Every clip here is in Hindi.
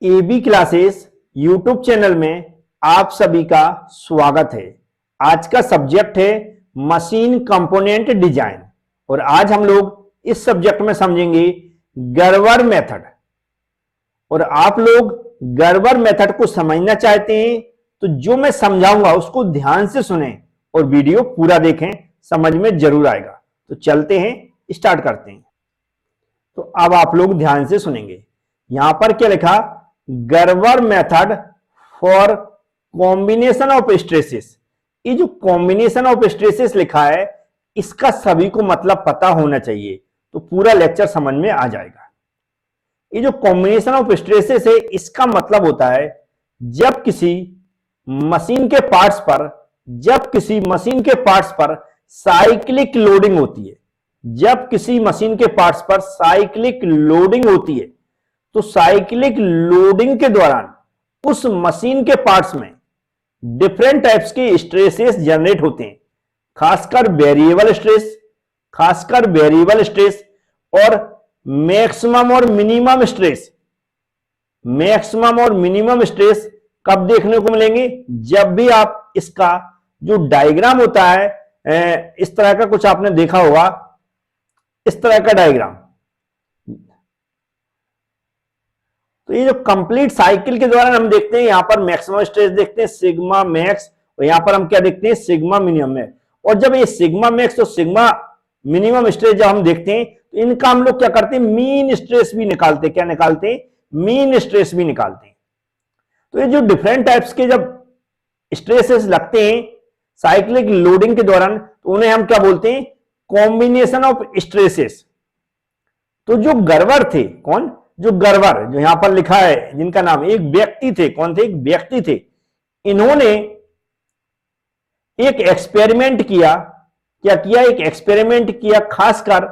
एबी क्लासेस यूट्यूब चैनल में आप सभी का स्वागत है। आज का सब्जेक्ट है मशीन कंपोनेंट डिजाइन और आज हम लोग इस सब्जेक्ट में समझेंगे गर्वर मेथड। और आप लोग गर्वर मेथड को समझना चाहते हैं तो जो मैं समझाऊंगा उसको ध्यान से सुनें और वीडियो पूरा देखें, समझ में जरूर आएगा। तो चलते हैं, स्टार्ट करते हैं। तो अब आप लोग ध्यान से सुनेंगे। यहां पर क्या लिखा, गर्वर method for combination of stresses. ये जो कॉम्बिनेशन ऑफ स्ट्रेसेस लिखा है इसका सभी को मतलब पता होना चाहिए, तो पूरा लेक्चर समझ में आ जाएगा। ये जो कॉम्बिनेशन ऑफ स्ट्रेसेस है इसका मतलब होता है जब किसी मशीन के पार्ट्स पर साइक्लिक लोडिंग होती है, जब किसी मशीन के पार्ट्स पर साइक्लिक लोडिंग होती है तो साइक्लिक लोडिंग के दौरान उस मशीन के पार्ट्स में डिफरेंट टाइप्स के स्ट्रेसेस जनरेट होते हैं, खासकर वेरिएबल स्ट्रेस और मैक्सिमम और मिनिमम स्ट्रेस कब देखने को मिलेंगे, जब भी आप इसका जो डायग्राम होता है, इस तरह का कुछ आपने देखा होगा, इस तरह का डायग्राम। तो ये जो कंप्लीट साइकिल के दौरान हम देखते हैं, यहां पर मैक्सिमम स्ट्रेस देखते हैं सिग्मा मैक्स, और यहां पर हम क्या देखते हैं, सिग्मा मिनिमम है। और जब ये सिग्मा मैक्स और सिग्मा मिनिमम स्ट्रेस जब हम देखते हैं तो इनका हम लोग क्या करते हैं, मीन स्ट्रेस भी निकालते हैं। क्या निकालते हैं? मीन स्ट्रेस भी निकालते हैं। तो ये जो डिफरेंट टाइप्स के जब स्ट्रेसेस लगते हैं साइक्लिक लोडिंग के दौरान तो उन्हें हम क्या बोलते हैं, कॉम्बिनेशन ऑफ स्ट्रेसेस। तो जो गर्वर थे, जो यहां पर लिखा है, जिनका नाम एक व्यक्ति थे, कौन थे? एक व्यक्ति थे। इन्होंने एक एक्सपेरिमेंट किया। क्या किया? एक एक्सपेरिमेंट किया खासकर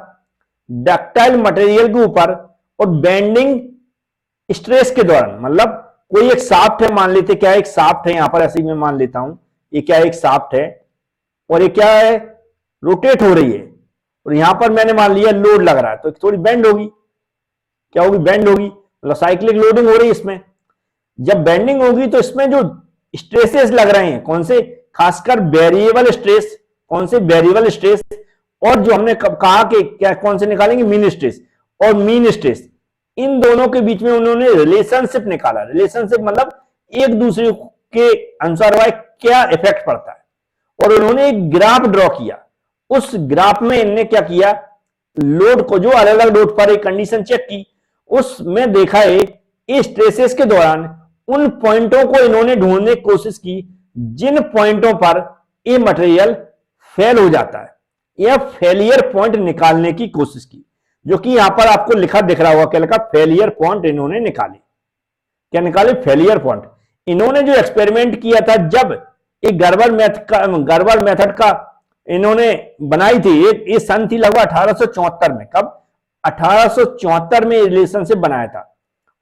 डक्टाइल मटेरियल के ऊपर और बेंडिंग स्ट्रेस के दौरान। मतलब कोई एक शाफ्ट है, मान लेते क्या है, एक शाफ्ट है, यहां पर ऐसे ही मैं मान लेता हूं, ये क्या है, एक शाफ्ट है और ये क्या है, रोटेट हो रही है। और यहां पर मैंने मान लिया लोड लग रहा है तो थोड़ी बेंड होगी। क्या होगी? बेंड होगी, मतलब साइक्लिक लोडिंग हो रही है इसमें। जब बेंडिंग होगी तो इसमें जो स्ट्रेसेस लग रहे हैं, कौन से? खासकर वेरिएबल स्ट्रेस। कौन से? Variable stress. और जो हमने कहा कि क्या, कौन से निकालेंगे? मीन स्ट्रेस और मीन स्ट्रेस। इन दोनों के बीच में उन्होंने रिलेशनशिप निकाला। रिलेशनशिप मतलब एक दूसरे के अनुसार वह क्या इफेक्ट पड़ता है। और उन्होंने एक ग्राफ ड्रॉ किया। उस ग्राफ में इनने क्या किया, लोड को, जो अलग अलग लोड पर एक कंडीशन चेक की, उसमें देखा है इस स्ट्रेसेस के दौरान उन पॉइंटों को इन्होंने ढूंढने की कोशिश की जिन पॉइंटों पर ये मटेरियल फेल हो जाता है, या फेलियर पॉइंट निकालने की कोशिश की, जो कि यहां पर आपको लिखा दिख रहा होगा। क्या लिखा? फेलियर पॉइंट इन्होंने निकाले। क्या निकाले? Failure point. इन्होंने जो एक्सपेरिमेंट किया था, जब एक गर्वर मेथड का इन्होंने बनाई थी, ये सन थी लगभग 1874 में। कब? 1874 में रिलेशनशिप बनाया था।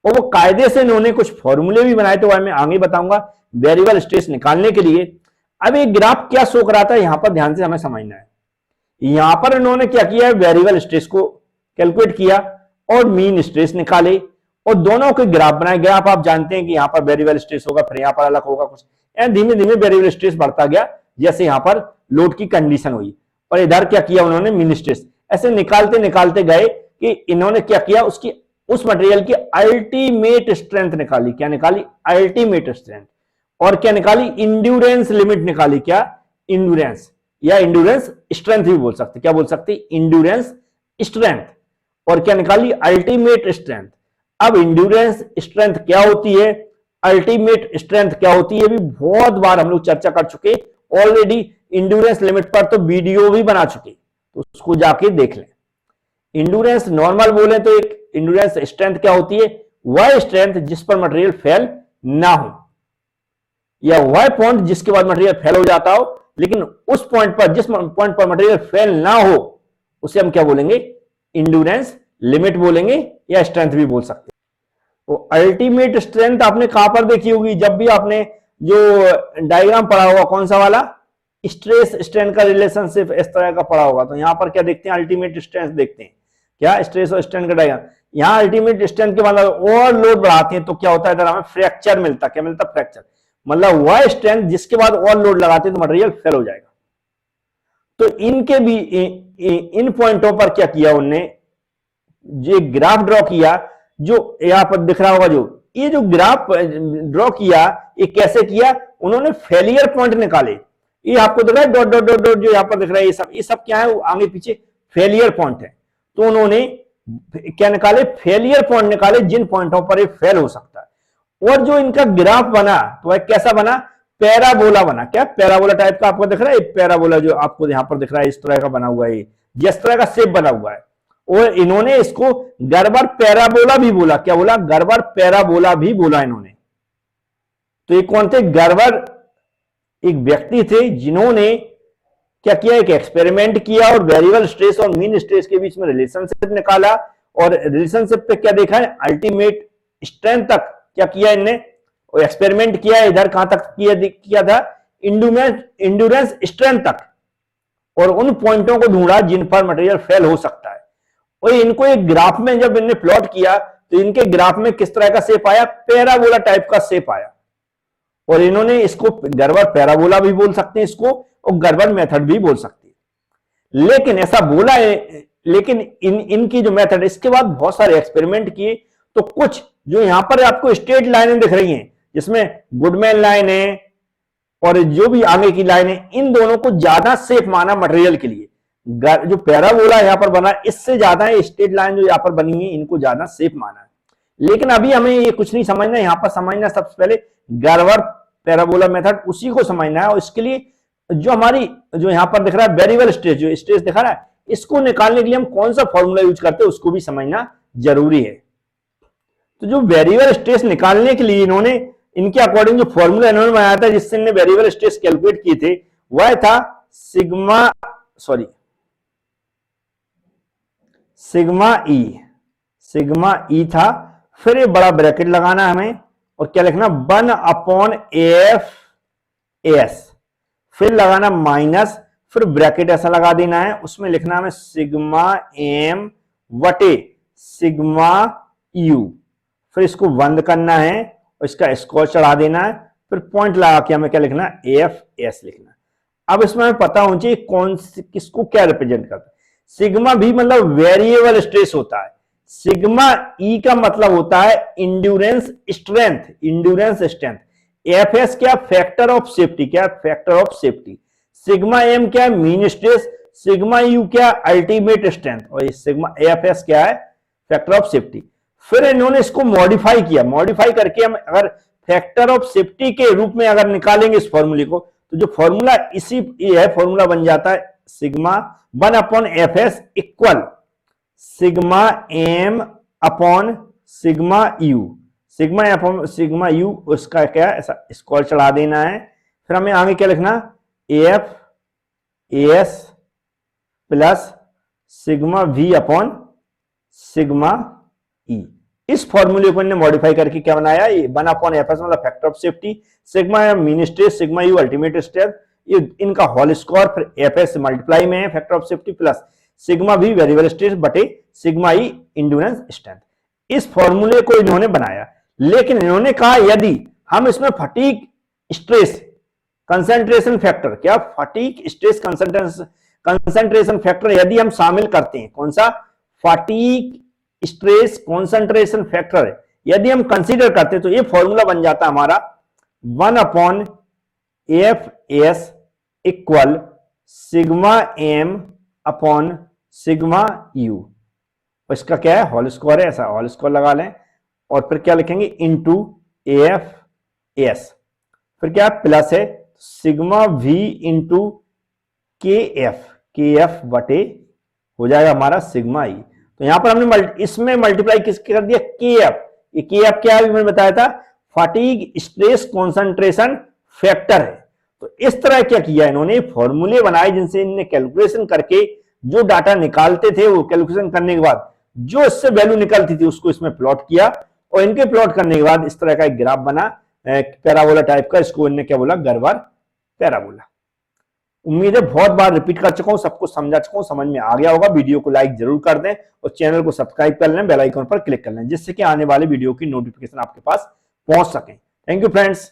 और वो कायदे से इन्होंने कुछ फॉर्मूले भी बनाए थे, वह मैं आगे बताऊंगा, वेरिएबल स्ट्रेस निकालने के लिए। अब ये ग्राफ क्या शो कर रहा था, यहां पर ध्यान से हमें समझना है। यहां पर इन्होंने क्या किया, वेरिएबल स्ट्रेस को कैलकुलेट किया और मीन स्ट्रेस निकाले और दोनों के ग्राफ बनाए। ग्राफ आप जानते हैं कि यहां पर वेरिएबल स्ट्रेस होगा, फिर यहां पर अलग होगा कुछ, धीमे धीमे वेरिएबल स्ट्रेस बढ़ता गया जैसे यहां पर लोड की कंडीशन हुई। और इधर क्या किया उन्होंने, मीन स्ट्रेस। ऐसे निकालते निकालते गए कि इन्होंने क्या किया, उस मटेरियल की अल्टीमेट स्ट्रेंथ निकाली। क्या निकाली? Ultimate strength. और क्या निकाली? इंड्योरेंस लिमिट निकाली। क्या? इंड्योरेंस, या इंड्योरेंस स्ट्रेंथ भी बोल सकते। क्या बोल सकते? Endurance strength. और क्या निकाली? Ultimate strength. अब इंड्योरेंस स्ट्रेंथ क्या होती है, अल्टीमेट स्ट्रेंथ क्या होती है, भी बहुत बार हम लोग चर्चा कर चुके ऑलरेडी। इंड्योरेंस लिमिट पर तो वीडियो भी बना चुके, तो उसको जाके देख लें। इंड्योरेंस नॉर्मल बोले तो एक इंड्योरेंस स्ट्रेंथ क्या होती है, वह स्ट्रेंथ जिस पर मटेरियल फेल ना हो, या वह पॉइंट जिसके बाद मटेरियल फेल हो जाता हो, लेकिन उस पॉइंट पर, जिस पॉइंट पर मटेरियल फेल ना हो, उसे हम क्या बोलेंगे? इंड्योरेंस लिमिट बोलेंगे, या स्ट्रेंथ भी बोल सकते हैं। तो अल्टीमेट स्ट्रेंथ आपने कहां पर देखी होगी, जब भी आपने जो डायग्राम पढ़ा होगा, कौन सा वाला, स्ट्रेस स्ट्रेंथ का रिलेशनशिप इस तरह का पढ़ा होगा। तो यहां पर क्या देखते हैं, अल्टीमेट स्ट्रेंथ देखते हैं क्या स्ट्रेस और स्ट्रेन का डायग्राम। यहाँ अल्टीमेट स्ट्रेंथ के मतलब और लोड बढ़ाते हैं तो क्या होता है, इधर हमें फ्रैक्चर मिलता, क्या मिलता, फ्रैक्चर, मतलब वह स्ट्रेंथ जिसके बाद और लोड लगाते हैं तो मटेरियल फेल हो जाएगा। तो इनके भी इन पॉइंटों पर क्या किया उनने, ये ग्राफ ड्रॉ किया, जो यहां पर दिख रहा होगा, जो ये जो ग्राफ ड्रॉ किया, ये कैसे किया, उन्होंने फेलियर पॉइंट निकाले। ये आपको दिख रहा है डॉट डॉट डॉट डॉट जो यहां पर दिख रहा है, ये सब क्या है, आगे पीछे फेलियर पॉइंट है। तो उन्होंने क्या निकाले, फेलियर पॉइंट निकाले, जिन पॉइंटों पर ये फेल हो सकता है। और जो इनका ग्राफ बना तो वह कैसा बना, पैराबोला बना। क्या पैराबोला टाइप का आपको दिख रहा है, पैराबोला जो आपको यहां पर दिख रहा है, इस तरह का बना हुआ है, जिस तरह का शेप बना हुआ है। और इन्होंने इसको गर्बर पैराबोला भी बोला। क्या बोला, गर्बर पैराबोला भी बोला इन्होंने। तो ये कौन थे, गर्बर एक व्यक्ति थे जिन्होंने क्या किया, एक एक्सपेरिमेंट किया और वेरिएबल स्ट्रेस और मीन स्ट्रेस के बीच में रिलेशनशिप निकाला, और रिलेशनशिप पे क्या देखा है, अल्टीमेट स्ट्रेंथ तक क्या किया इनने, और एक्सपेरिमेंट किया, इधर कहां तक किया था, इंड्योरेंस स्ट्रेंथ तक, और उन पॉइंटों को ढूंढा जिन पर मटेरियल फेल हो सकता है। और इनको एक ग्राफ में जब इनने प्लॉट किया तो इनके ग्राफ में किस तरह का शेप आया, पैराबोला टाइप का शेप आया। और इन्होंने इसको गर्बर पैराबोला भी बोल सकते हैं इसको, और गर्बर मेथड भी बोल सकते हैं। लेकिन ऐसा बोला है, लेकिन इनकी जो मेथड, इसके बाद बहुत सारे एक्सपेरिमेंट किए, तो कुछ जो यहां पर आपको स्ट्रेट लाइनें दिख रही हैं, जिसमें गुडमैन लाइन है और जो भी आगे की लाइन है, इन दोनों को ज्यादा सेफ माना मटेरियल के लिए। जो पैराबोला यहां पर बना, इससे ज्यादा स्ट्रेट लाइन जो यहां पर बनी हुई है, इनको ज्यादा सेफ माना है। लेकिन अभी हमें ये कुछ नहीं समझना, यहां पर समझना सबसे पहले गर्बर पैराबोला मेथड, उसी को समझना है। और इसके लिए जो हमारी जो यहां पर दिख रहा है वेरिएबल स्ट्रेस, जो स्ट्रेस दिखा रहा है, इसको निकालने के लिए हम कौन सा फॉर्मूला यूज करते हैं उसको भी समझना जरूरी है। तो जो वेरिएबल स्ट्रेस निकालने के लिए इन्होंने, इनके अकॉर्डिंग जो फॉर्मूला इन्होंने बनाया था जिससे इन्होंने वेरिएबल स्ट्रेस कैलकुलेट किए थे, वह था सिग्मा ई था। फिर ये बड़ा ब्रैकेट लगाना हमें, और क्या लिखना, 1/F एस, फिर लगाना माइनस, फिर ब्रैकेट ऐसा लगा देना है, उसमें लिखना हमें सिग्मा एम वटे सिग्मा यू, फिर इसको बंद करना है और इसका स्कोर चढ़ा देना है, फिर पॉइंट लगा के हमें क्या लिखना, एफ एस लिखना। अब इसमें हमें पता होना चाहिए कौन किसको क्या रिप्रेजेंट करता है। सिग्मा भी मतलब वेरिएबल स्ट्रेस होता है, सिग्मा ई का मतलब होता है इंड्योरेंस स्ट्रेंथ, एफ एस क्या, फैक्टर ऑफ सेफ्टी, क्या factor of safety, sigma M क्या, मीन स्ट्रेस, सिग्मा यू क्या, अल्टीमेट स्ट्रेंथ, और सिग्मा एफ एस क्या है, फैक्टर ऑफ सेफ्टी। फिर इन्होंने इसको मॉडिफाई किया, मॉडिफाई करके हम अगर फैक्टर ऑफ सेफ्टी के रूप में अगर निकालेंगे इस फॉर्मूले को, तो जो फॉर्मूला इसी ये फॉर्मूला बन जाता है sigma 1/Fs equal sigma M upon sigma U, sigma upon sigma U, उसका क्या ऐसा स्क्वायर चढ़ा देना है। फिर हमें आगे क्या लिखना, F S plus sigma we upon sigma ई। इस फॉर्मूले को इन्हें मॉडिफाई करके क्या बनाया, ये 1/Fs मतलब factor of safety, sigma mean stress, sigma you ultimate strength, ये इनका होल स्क्वायर, फिर एफएस मल्टीप्लाई में है factor of safety, plus sigma we variable stress बटे सिग्मा ई इंड्योरेंस स्ट्रेंथ। इस फॉर्मूले को इन्होंने बनाया। लेकिन इन्होंने कहा यदि हम इसमें फटीग स्ट्रेस कंसंट्रेशन फैक्टर, क्या फटीग स्ट्रेस कंसंट्रेशन फैक्टर यदि हम शामिल करते हैं, कौन सा, फटीग स्ट्रेस कंसंट्रेशन फैक्टर यदि हम कंसीडर करते हैं, तो ये फॉर्मूला बन जाता है हमारा 1/Fs equal sigma M upon sigma U, इसका क्या है, होल स्क्वायर है, ऐसा होल स्क्वायर लगा लें, और फिर क्या लिखेंगे इनटू एफ एस, फिर क्या प्लस है सिग्मा वी इंटू के एफ बटे हो जाएगा हमारा सिग्मा ई। तो यहां पर हमने इसमें मल्टीप्लाई किसके कर दिया, के एफ। ये के एफ क्या है, मैंने बताया था फटीग स्ट्रेस कॉन्सेंट्रेशन फैक्टर है। तो इस तरह क्या किया इन्होंने, फॉर्मूले बनाए जिनसे इन्होंने कैलकुलेशन करके जो डाटा निकालते थे, वो कैलकुलेशन करने के बाद जो इससे वैल्यू निकलती थी उसको इसमें प्लॉट किया, और इनके प्लॉट करने के बाद इस तरह का एक ग्राफ बना पैराबोला टाइप का, इसको इन्होंने क्या बोला, गर्बर पैराबोला। उम्मीद है बहुत बार रिपीट कर चुका हूं, सब कुछ समझा चुका हूं, समझ में आ गया होगा। वीडियो को लाइक जरूर कर दें और चैनल को सब्सक्राइब कर लें, बेल आइकन पर क्लिक कर लें, जिससे कि आने वाले वीडियो की नोटिफिकेशन आपके पास पहुंच सके। Thank you friends.